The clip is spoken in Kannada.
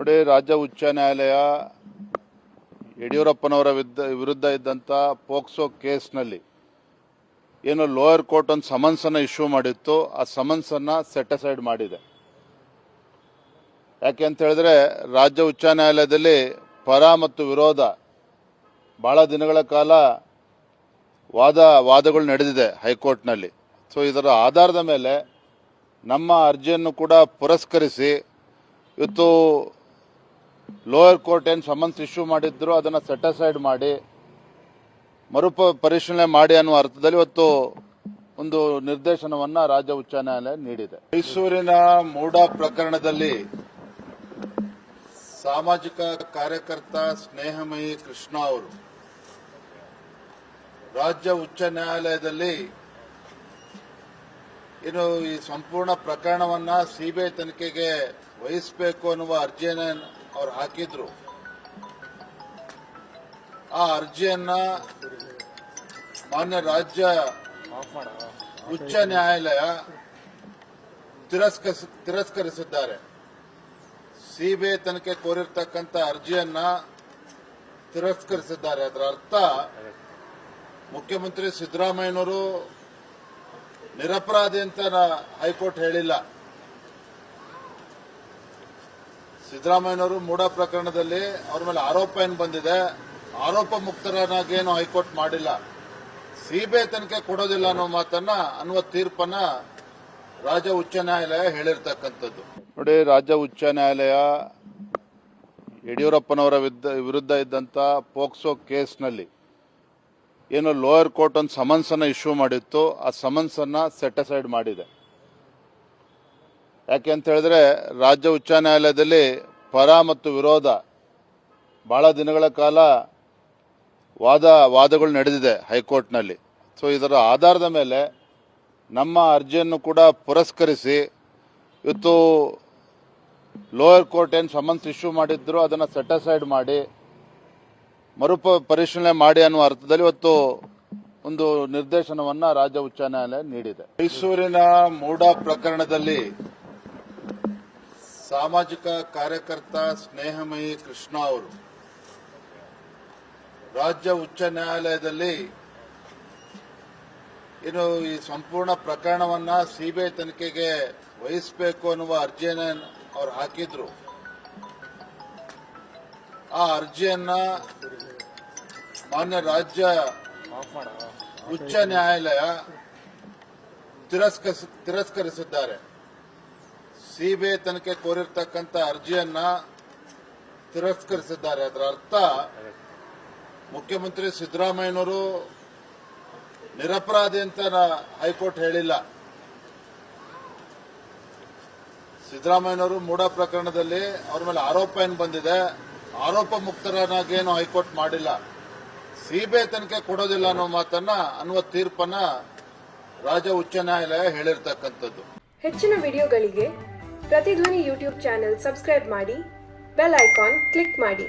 ನೋಡಿ, ರಾಜ್ಯ ಉಚ್ಚ ನ್ಯಾಯಾಲಯ ಯಡಿಯೂರಪ್ಪನವರ ವಿರುದ್ಧ ಇದ್ದಂಥ ಪೋಕ್ಸೋ ಕೇಸ್ನಲ್ಲಿ ಏನು ಲೋಯರ್ ಕೋರ್ಟ್ ಒಂದು ಸಮನ್ಸನ್ನು ಇಶ್ಯೂ ಮಾಡಿತ್ತು, ಆ ಸಮನ್ಸನ್ನು ಸೆಟ್ ಅಸೈಡ್ ಮಾಡಿದೆ. ಯಾಕೆ ಅಂತ ಹೇಳಿದ್ರೆ, ರಾಜ್ಯ ಉಚ್ಚ ನ್ಯಾಯಾಲಯದಲ್ಲಿ ಪರ ಮತ್ತು ವಿರೋಧ ಬಹಳ ದಿನಗಳ ಕಾಲ ವಾದಗಳು ನಡೆದಿದೆ ಹೈಕೋರ್ಟ್ನಲ್ಲಿ. ಸೊ ಇದರ ಆಧಾರದ ಮೇಲೆ ನಮ್ಮ ಅರ್ಜಿಯನ್ನು ಕೂಡ ಪುರಸ್ಕರಿಸಿ ಇವತ್ತು ಲೋಯರ್ ಕೋರ್ಟ್ ಏನು ಸಮನ್ಸ್ ಇಶ್ಯೂ ಮಾಡಿದ್ರು ಅದನ್ನು ಸೆಟ್ ಅಸೈಡ್ ಮಾಡಿ ಪರಿಶೀಲನೆ ಮಾಡಿ ಅನ್ನುವ ಅರ್ಥದಲ್ಲಿ ಇವತ್ತು ಒಂದು ನಿರ್ದೇಶನವನ್ನು ರಾಜ್ಯ ಉಚ್ಚ ನ್ಯಾಯಾಲಯ ನೀಡಿದೆ. ಮೈಸೂರಿನ ಮೂಡ ಪ್ರಕರಣದಲ್ಲಿ ಸಾಮಾಜಿಕ ಕಾರ್ಯಕರ್ತ ಸ್ನೇಹಮಯಿ ಕೃಷ್ಣ ಅವರು ರಾಜ್ಯ ಉಚ್ಚ ನ್ಯಾಯಾಲಯದಲ್ಲಿ ಏನು ಈ ಸಂಪೂರ್ಣ ಪ್ರಕರಣವನ್ನ ಸಿಬಿಐ ತನಿಖೆಗೆ ವಹಿಸಬೇಕು ಅನ್ನುವ ಅರ್ಜಿಯನ್ನು ಅವರು ಹಾಕಿದ್ರು. ಆ ಅರ್ಜಿಯನ್ನ ಮಾನ್ಯ ರಾಜ್ಯ ಉಚ್ಚ ನ್ಯಾಯಾಲಯ ತಿರಸ್ಕರಿಸಿದ್ದಾರೆ. ಸಿಬಿಐ ತನಿಖೆ ಕೋರಿರ್ತಕ್ಕಂಥ ಅರ್ಜಿಯನ್ನ ತಿರಸ್ಕರಿಸಿದ್ದಾರೆ. ಅದರ ಅರ್ಥ ಮುಖ್ಯಮಂತ್ರಿ ಸಿದ್ದರಾಮಯ್ಯನವರು ನಿರಪರಾಧಿ ಅಂತ ಹೈಕೋರ್ಟ್ ಹೇಳಿಲ್ಲ. ಸಿದ್ದರಾಮಯ್ಯನವರು ಮೂಡ ಪ್ರಕರಣದಲ್ಲಿ ಅವ್ರ ಮೇಲೆ ಆರೋಪ ಏನು ಬಂದಿದೆ, ಆರೋಪ ಮುಕ್ತರನ್ನಾಗೇನು ಹೈಕೋರ್ಟ್ ಮಾಡಿಲ್ಲ. ಸಿಬಿಐ ತನಿಖೆ ಕೊಡೋದಿಲ್ಲ ಅನ್ನುವ ತೀರ್ಪನ್ನ ರಾಜ್ಯ ಉಚ್ಚ ನ್ಯಾಯಾಲಯ ಹೇಳಿರ್ತಕ್ಕಂಥದ್ದು. ನೋಡಿ, ರಾಜ್ಯ ಉಚ್ಚ ನ್ಯಾಯಾಲಯ ಯಡಿಯೂರಪ್ಪನವರ ವಿರುದ್ಧ ಇದ್ದಂಥ ಪೋಕ್ಸೋ ಕೇಸ್ನಲ್ಲಿ ಏನು ಲೋಯರ್ ಕೋರ್ಟ್ ಒಂದು ಸಮನ್ಸನ್ನು ಇಶ್ಯೂ ಮಾಡಿತ್ತು, ಆ ಸಮನ್ಸನ್ನು ಸೆಟ್ ಅಸೈಡ್ ಮಾಡಿದೆ. ಯಾಕೆ ಅಂತ ಹೇಳಿದ್ರೆ, ರಾಜ್ಯ ಉಚ್ಚ ನ್ಯಾಯಾಲಯದಲ್ಲಿ ಪರ ಮತ್ತು ವಿರೋಧ ಬಹಳ ದಿನಗಳ ಕಾಲ ವಾದಗಳು ನಡೆದಿದೆ ಹೈಕೋರ್ಟ್ನಲ್ಲಿ. ಸೊ ಇದರ ಆಧಾರದ ಮೇಲೆ ನಮ್ಮ ಅರ್ಜಿಯನ್ನು ಕೂಡ ಪುರಸ್ಕರಿಸಿ ಇವತ್ತು ಲೋಯರ್ ಕೋರ್ಟ್ ಏನು ಸಮನ್ಸ್ ಇಶ್ಯೂ ಮಾಡಿದ್ರು ಅದನ್ನು ಸೆಟ್ ಅಸೈಡ್ ಮಾಡಿ ಪರಿಶೀಲನೆ ಮಾಡಿ ಅನ್ನುವ ಅರ್ಥದಲ್ಲಿ ಇವತ್ತು ಒಂದು ನಿರ್ದೇಶನವನ್ನು ರಾಜ್ಯ ಉಚ್ಚ ನ್ಯಾಯಾಲಯ ನೀಡಿದೆ. ಮೈಸೂರಿನ ಮೂಡ ಪ್ರಕರಣದಲ್ಲಿ ಸಾಮಾಜಿಕ ಕಾರ್ಯಕರ್ತ ಸ್ನೇಹಮಯಿ ಕೃಷ್ಣ ಅವರು ರಾಜ್ಯ ಉಚ್ಚ ನ್ಯಾಯಾಲಯದಲ್ಲಿ ಏನು ಈ ಸಂಪೂರ್ಣ ಪ್ರಕರಣವನ್ನ ಸಿಬಿಐ ತನಿಖೆಗೆ ವಹಿಸಬೇಕು ಅನ್ನುವ ಅರ್ಜಿಯನ್ನು ಅವರು ಹಾಕಿದ್ರು. ಆ ಅರ್ಜಿಯನ್ನ ಮಾನ್ಯ ರಾಜ್ಯ ಉಚ್ಚ ನ್ಯಾಯಾಲಯ ತಿರಸ್ಕರಿಸಿದ್ದಾರೆ. ಸಿಬಿಐ ತನಿಖೆ ಕೋರಿರ್ತಕ್ಕಂಥ ಅರ್ಜಿಯನ್ನ ತಿರಸ್ಕರಿಸಿದ್ದಾರೆ. ಅದರ ಅರ್ಥ ಮುಖ್ಯಮಂತ್ರಿ ಸಿದ್ದರಾಮಯ್ಯನವರು ನಿರಪರಾಧಿ ಅಂತ ಹೈಕೋರ್ಟ್ ಹೇಳಿಲ್ಲ. ಸಿದ್ದರಾಮಯ್ಯನವರು ಮೂಡ ಪ್ರಕರಣದಲ್ಲಿ ಅವ್ರ ಮೇಲೆ ಆರೋಪ ಏನು ಬಂದಿದೆ, ಆರೋಪ ಮುಕ್ತರನ್ನಾಗೇನು ಹೈಕೋರ್ಟ್ ಮಾಡಿಲ್ಲ. ಸಿಬಿಐ ತನಿಖೆ ಕೊಡೋದಿಲ್ಲ ಅನ್ನುವ ತೀರ್ಪನ್ನ ರಾಜ್ಯ ಉಚ್ಚ ನ್ಯಾಯಾಲಯ ಹೇಳಿರ್ತಕ್ಕಂಥದ್ದು. ಹೆಚ್ಚಿನ ವಿಡಿಯೋಗಳಿಗೆ ಪ್ರತಿಧ್ವನಿ ಯೂಟ್ಯೂಬ್ ಚಾನೆಲ್ ಸಬ್ಸ್ಕ್ರೈಬ್ ಮಾಡಿ, ಬೆಲ್ ಐಕಾನ್ ಕ್ಲಿಕ್ ಮಾಡಿ.